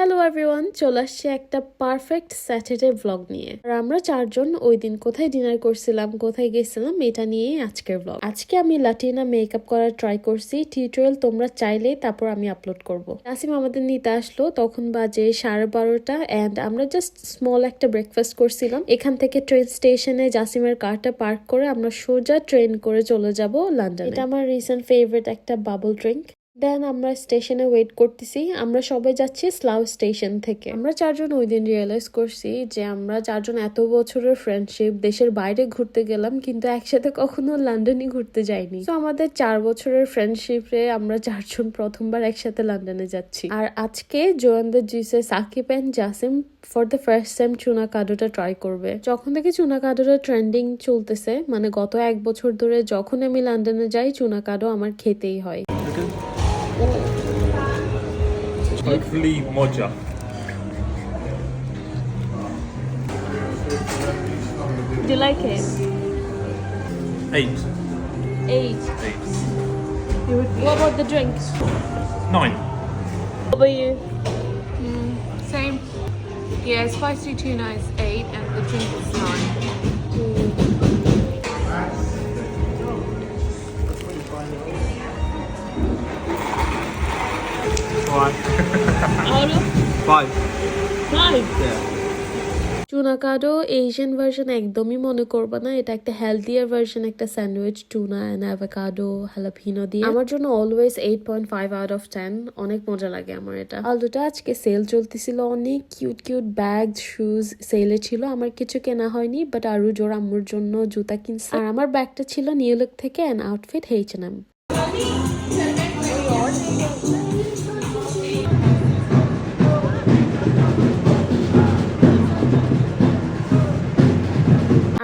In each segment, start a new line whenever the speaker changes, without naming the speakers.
Hello everyone, চলে আসছে একটা পারফেক্ট স্যাটারডে ব্লগ নিয়ে। আর আমরা চারজন ওই দিন কোথায় ডিনার করছিলাম, কোথায় গেছিলাম, এটা নিয়েই আজকের ব্লগ। আজকে আমি লাটিনা মেকআপ করার ট্রাই করছি। টিউটোরিয়াল তোমরা চাইলেই তারপর আমি আপলোড করব। নাসিম আমাদের নিতে আসলো, তখন বাজে 12:30 এন্ড আমরা জাস্ট স্মল একটা ব্রেকফাস্ট করছিলাম। এখান থেকে ট্রেন স্টেশনে জাসিমের কারটা পার্ক করে আমরা সোজা ট্রেন করে চলে যাব লন্ডন। এটা আমার রিসেন্ট ফেভারিট একটা বাবল ড্রিঙ্ক। দেন আমরা স্টেশনে ওয়েট করতেছি। আমরা সবাই যাচ্ছি স্লাউ স্টেশন থেকে। আমরা চারজন ওই দিন রিয়েলাইজ করছি যে আমরা চারজন এত বছরের ফ্রেন্ডশিপ, দেশের বাইরে ঘুরতে গেলাম কিন্তু একসাথে কখনো লন্ডনে ঘুরতে যাইনি। তো আমাদের 4 বছরের ফ্রেন্ডশিপে আমরা চারজন প্রথমবার একসাথে লন্ডনে যাচ্ছি। আর আজকে জোয়ানদের জুসে Sakib and Jasim for the first time চুনা কাডোটা ট্রাই করবে। যখন থেকে চুনা কাডোটা ট্রেন্ডিং চলতেছে, মানে গত 1 বছর ধরে যখন আমি লন্ডনে যাই চুনা কাডো আমার খেতেই হয়।
Hopefully moja.
Do you like it?
8.
8. What about the drinks?
9.
What about you?
Same. Yeah, spicy tuna is 8 and the drink is 9.
Out of
5.
5.
Yeah.
চুনাকাডো এশিয়ান ভার্সন একদমই মনে করবা না। এটা একটা হেলথিয়ার ভার্সন, একটা sandwich tuna and avocado jalapeno দিয়ে। আমার জন্য অলওয়েজ 8.5 আউট অফ 10। অনেক মজা লাগে আমার এটা। আলদুটা আজকে সেল চলতেছিল, অনেক কিউট কিউট ব্যাগ শুজ সেলে ছিল। আমার কিছু কেনা হয়নি, বাট আরু জোর আম্মুর জন্য জুতা কিনছে। আর আমার ব্যাগটা ছিল নিউ লুক থেকে অ্যান আউটফিট H&M।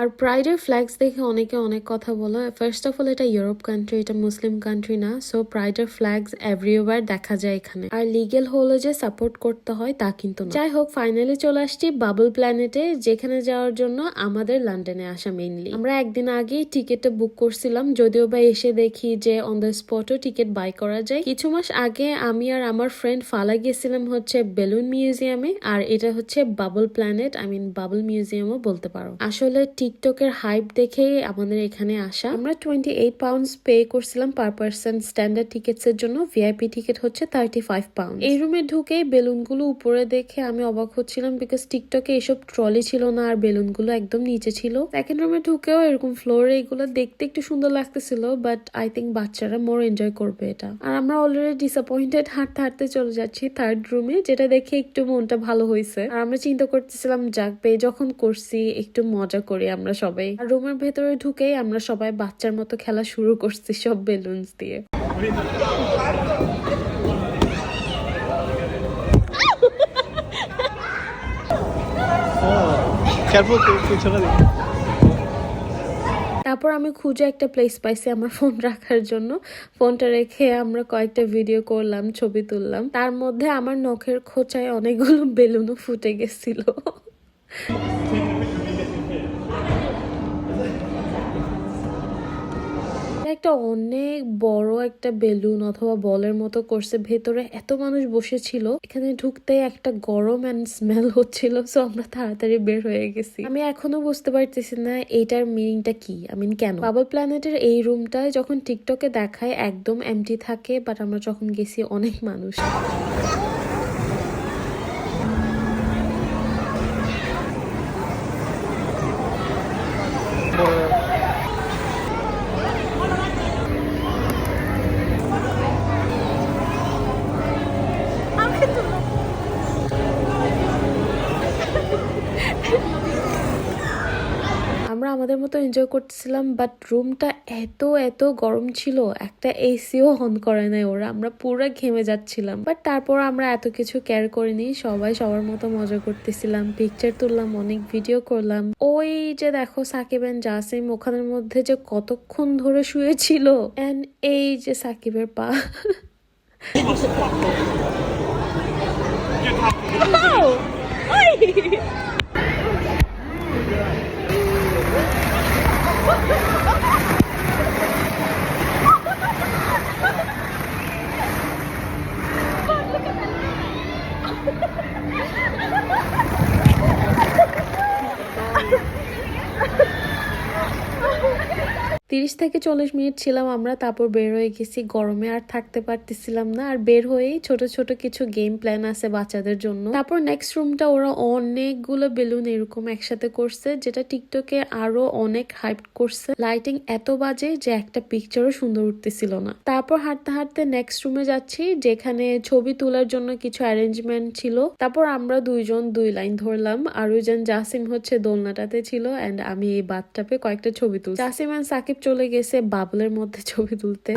আর প্রাইডের ফ্ল্যাগস দেখে অনেকে অনেক কথা বলে। ফার্স্ট অফ অল এটা ইউরোপ কান্ট্রি, এটা মুসলিম কান্ট্রি না। সো প্রাইডের ফ্ল্যাগস এভরিওয়্যার দেখা যায় এখানে। আর লিগেল হলে যে সাপোর্ট করতে হয় তা কিন্তু না। যাই হোক, ফাইনালি চলে আসছি বাবল প্ল্যানেটে, যেখানে যাওয়ার জন্য আমাদের লন্ডনে আসা মেইনলি। আমরা একদিন আগেই টিকিটটা বুক করছিলাম, যদিও বা এসে দেখি যে অন দ্য স্পটও টিকিট বাই করা যায়। কিছু মাস আগে আমি আর আমার ফ্রেন্ড ফালা গেছিলাম হচ্ছে বেলুন মিউজিয়ামে, আর এটা হচ্ছে বাবল প্ল্যানেট, বাবল মিউজিয়ামও বলতে পারো। আসলে টিকটকের হাইপ দেখেই আমাদের এখানে আসা। আমরা 28 পাউন্ডস পে করছিলাম পার পার্সন স্ট্যান্ডার্ড টিকেটস এর জন্য। ভিআইপি টিকিট হচ্ছে 35 পাউন্ড। এই রুমে ঢুকেই বেলুনগুলো উপরে দেখে আমি অবাক হচ্ছিলাম, বিকজ টিকটকে এসব ট্রলি ছিল না আর বেলুনগুলো একদম নিচে ছিল। সেকেন্ড রুমে ঢুকেও এরকম ফ্লোরে এগুলো দেখতে একটু সুন্দর লাগতেছিল, বাট আই থিঙ্ক বাচ্চারা মোর এনজয় করবে এটা। আর আমরা অলরেডি ডিসঅ্যাপয়েন্টেড হাঁটতে হাঁটতে চলে যাচ্ছি থার্ড রুমে, যেটা দেখে একটু মনটা ভালো হয়েছে। আর আমরা চিন্তা করতেছিলাম যাক পে যখন করছি একটু মজা করি আমরা সবাই। আর রুমের ভেতরে ঢুকেই আমরা সবাই বাচ্চার মতো খেলা শুরু করছি সব বেলুনস দিয়ে। তারপর আমি খুঁজে একটা প্লেস পাইছি আমার ফোন রাখার জন্য। ফোনটা রেখে আমরা কয়েকটা ভিডিও করলাম, ছবি তুললাম। তার মধ্যে আমার নখের খোঁচায় অনেকগুলো বেলুনও ফুটে গেছিল। একটা অনেক বড় একটা বেলুন অথবা বলের মতো করছে, ভেতরে এত মানুষ বসেছিল। এখানে ঢুকতে একটা গরম এন্ড স্মেল হচ্ছিল, সো আমরা তাড়াতাড়ি বের হয়ে গেছি। আমি এখনো বুঝতে পারতেছি না এইটার মিনিংটা কি, কেন বাবল প্ল্যানেটের এই রুমটায় যখন টিকটকে দেখায় একদম এমটি থাকে, বাট আমরা যখন গেছি অনেক মানুষ। আমরা আমাদের মতো এনজয় করতেছিলাম, বাট রুমটা এত এত গরম ছিল, একটা এসিও অন করে নাই ওরা। আমরা পুরো ঘেমে যাচ্ছিলাম, বাট তারপর আমরা এত কিছু কেয়ার করিনি। সবাই সবার মতো মজা করতেছিলাম, পিকচার তুললাম, অনেক ভিডিও করলাম। ওই যে দেখো সাকিব এন্ড জাসিম ওখানের মধ্যে যে কতক্ষণ ধরে শুয়েছিল, এন্ড এই যে সাকিবের পা। Ha ha ha! 30 থেকে 40 মিনিট ছিলাম আমরা, তারপর বের হয়ে গেছি। গরমে আর থাকতে পারতেছিলাম না, আর বের হয়েই ছোট ছোট কিছু গেম প্ল্যান আছে বাচ্চাদের জন্য। তারপর নেক্সট রুমটা ওরা অনেকগুলো বেলুন এরকম একসাথে করছে, যেটা টিকটকে আরো অনেক হাইপ করছে। লাইটিং এত বাজে যে একটা পিকচারও সুন্দর উঠতেছিল না। তারপর হাঁটতে হাঁটতে নেক্সট রুমে যাচ্ছি, যেখানে ছবি তোলার জন্য কিছু অ্যারেঞ্জমেন্ট ছিল। তারপর আমরা দুইজন 2 লাইন ধরলাম, আর ওইজন জাসিম হচ্ছে দোলনাটাতে ছিল, এন্ড আমি এই বাথটাবে কয়েকটা ছবি তুলছি। জাসিম এন্ড সাকিব চলে গেছে বাবলের মধ্যে ছবি তুলতে।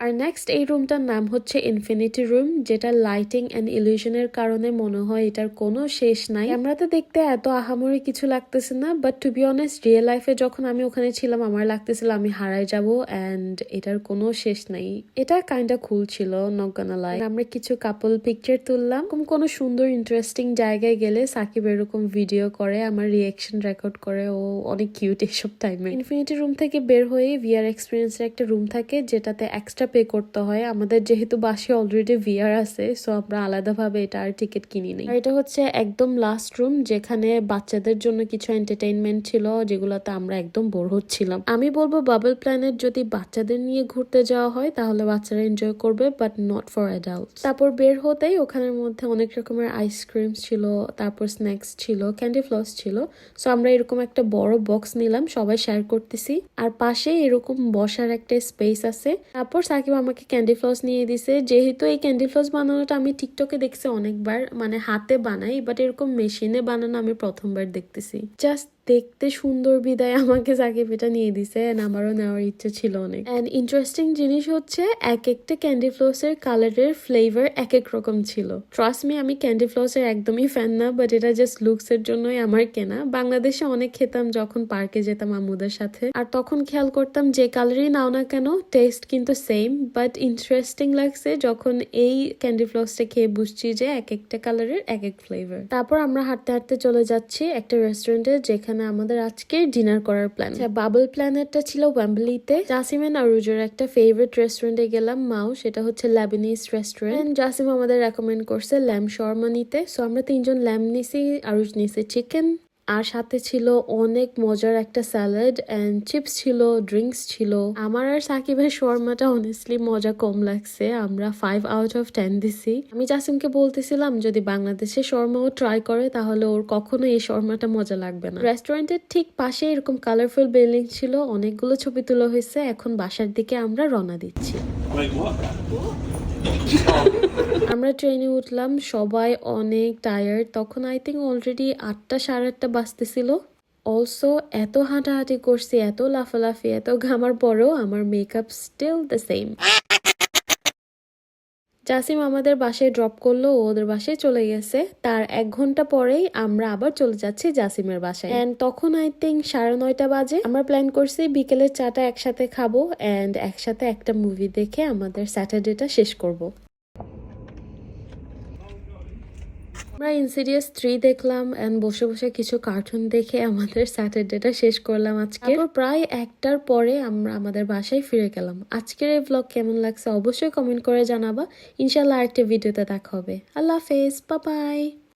আর নেক্সট এই রুমটার নাম হচ্ছে ইনফিনিটি রুম, যেটা লাইটিং এন্ড ইলিউশনের কারণে মনে হয় এটার কোনো শেষ নাই। ক্যামেরাতে দেখতে এত আহামরি কিছু লাগতেছে না, but to be honest real লাইফে যখন আমি ওখানে ছিলাম আমার লাগতেছিল আমি হারাই যাব, এন্ড এটার কোনো শেষ নাই। এটা কাইন্ডা কুল ছিল, নট গোনা লাই। আমরা কিছু কাপল পিকচার তুললাম। কোনো সুন্দর ইন্টারেস্টিং জায়গায় গেলে সাকিব এরকম ভিডিও করে, আমার রিয়েকশন রেকর্ড করে, ও অনেক কিউট এইসব টাইমে। ইনফিনিটি রুম থেকে বের হয়ে ভিআর এক্সপিরিয়েন্সের একটা রুম থাকে, যেটাতে এক্সট্রা পে করতে হয়। আমাদের যেহেতু বাসে অলরেডি ভিআর আছে, সো আমরা আলাদাভাবে এটা আর টিকিট কিনি নাই। আর এটা হচ্ছে একদম লাস্ট রুম, যেখানে বাচ্চাদের জন্য কিছু এন্টারটেইনমেন্ট ছিল, যেগুলোতে আমরা একদম বোর হচ্ছিলাম। আমি বলবো বাবল প্ল্যানেট যদি বাচ্চাদের নিয়ে ঘুরতে যাওয়া হয় তাহলে বাচ্চারা এনজয় করবে, বাট নট ফর অ্যাডাল্ট। তারপর বের হতেই ওখানের মধ্যে অনেক রকমের আইসক্রিম ছিল, তারপর স্ন্যাক্স ছিল, ক্যান্ডি ফ্লস ছিল। সো আমরা এরকম একটা বড় বক্স নিলাম, সবাই শেয়ার করতেছি। আর পাশে এরকম বসার একটা স্পেস আছে। তারপর সাকিব আমাকে ক্যান্ডি ফ্লস নিয়ে দিছে। যেহেতু এই ক্যান্ডি ফ্লস বানানোটা আমি টিকটকে দেখছি অনেকবার, মানে হাতে বানাই, বাট এরকম মেশিনে বানানো আমি প্রথমবার দেখতেছি। জাস্ট দেখতে সুন্দর বিদায় আমাকে সাকিব এটা নিয়ে দিছে, এন্ড আমারও নেওয়ার ইচ্ছে ছিল অনেক। এন্ড ইন্টারেস্টিং জিনিস হচ্ছে এক একটা ক্যান্ডি ফ্লসের কালারের ফ্লেভার এক এক রকম ছিল। ট্রাস্ট মি, আমি ক্যান্ডি ফ্লসের একদমই ফ্যান না, বাট এটা জাস্ট লুকস এর জন্যই আমার কেনা। বাংলাদেশে অনেক খেতাম যখন পার্কে যেতাম আম্মুদের সাথে, আর তখন খেয়াল করতাম যে কালারই নাও না কেন টেস্ট কিন্তু সেম। বাট ইন্টারেস্টিং লাগছে যখন এই ক্যান্ডি ফ্লসটা খেয়ে বুঝছি যে এক একটা কালারের এক এক ফ্লেভার। তারপর আমরা হাঁটতে হাঁটতে চলে যাচ্ছি একটা রেস্টুরেন্টে, যেখানে আমাদের আজকে ডিনার করার প্ল্যান। বাবল প্ল্যানেটটা ছিল ওয়েম্বলিতে। জাসিম এন্ড আরুজের একটা ফেভারিট রেস্টুরেন্টে গেলাম, মাও, সেটা হচ্ছে লেবানিজ রেস্টুরেন্ট। জাসিম আমাদের রেকমেন্ড করছে ল্যাম্ব শর্মা নিতে, সো আমরা 3 জন ল্যাম্ব নিছি, আরুজ নিছে চিকেন, আর সাথে ছিল অনেক মজার একটা স্যালাড এন্ড চিপস ছিল, ড্রিঙ্কস ছিল। আমার আর সাকিবের শর্মাটা অনেস্টলি মজা কম লাগছে, আমরা 5 আউট অফ 10 দিছি। আমি জাসিমকে বলতেছিলাম যদি বাংলাদেশে শর্মাও ট্রাই করে তাহলে ওর কখনো এই শর্মাটা মজা লাগবে না। রেস্টুরেন্টের ঠিক পাশে এরকম কালারফুল বিল্ডিং ছিল, অনেকগুলো ছবি তোলা হয়েছে। এখন বাসার দিকে আমরা রওনা দিচ্ছি।
Wait, what?
আমরা ট্রেনে উঠলাম, সবাই অনেক টায়ার্ড। তখন আই থিঙ্ক অলরেডি 8টা, 8:30 বাজতেছিল। অলসো এত হাঁটাহাঁটি করছি, এত লাফালাফি, এত ঘামার পরেও আমার makeup still the same. Jasim আমাদের বাসায় ড্রপ করলো, ওদের বাসায় চলে গেছে। তার 1 ঘন্টা পরেই আমরা আবার চলে যাচ্ছি জাসিমের বাসায়। এন্ড তখন আই থিঙ্ক 9:30 বাজে। আমরা প্ল্যান করছি বিকেলের চাটা একসাথে খাবো, এন্ড একসাথে একটা মুভি দেখে আমাদের স্যাটারডেটা শেষ করব। আমরা ইনসিডিয়াস 3 দেখলাম, এন্ড বসে বসে কিছু কার্টুন দেখে আমাদের স্যাটারডেটা শেষ করলাম আজকে। প্রায় 1টার পরে আমরা আমাদের বাসায় ফিরে গেলাম। আজকের এই ব্লগ কেমন লাগছে অবশ্যই কমেন্ট করে জানাবা। ইনশাল্লাহ আরেকটা ভিডিওতে দেখা হবে। আল্লাহ হাফেজ, বাই বাই।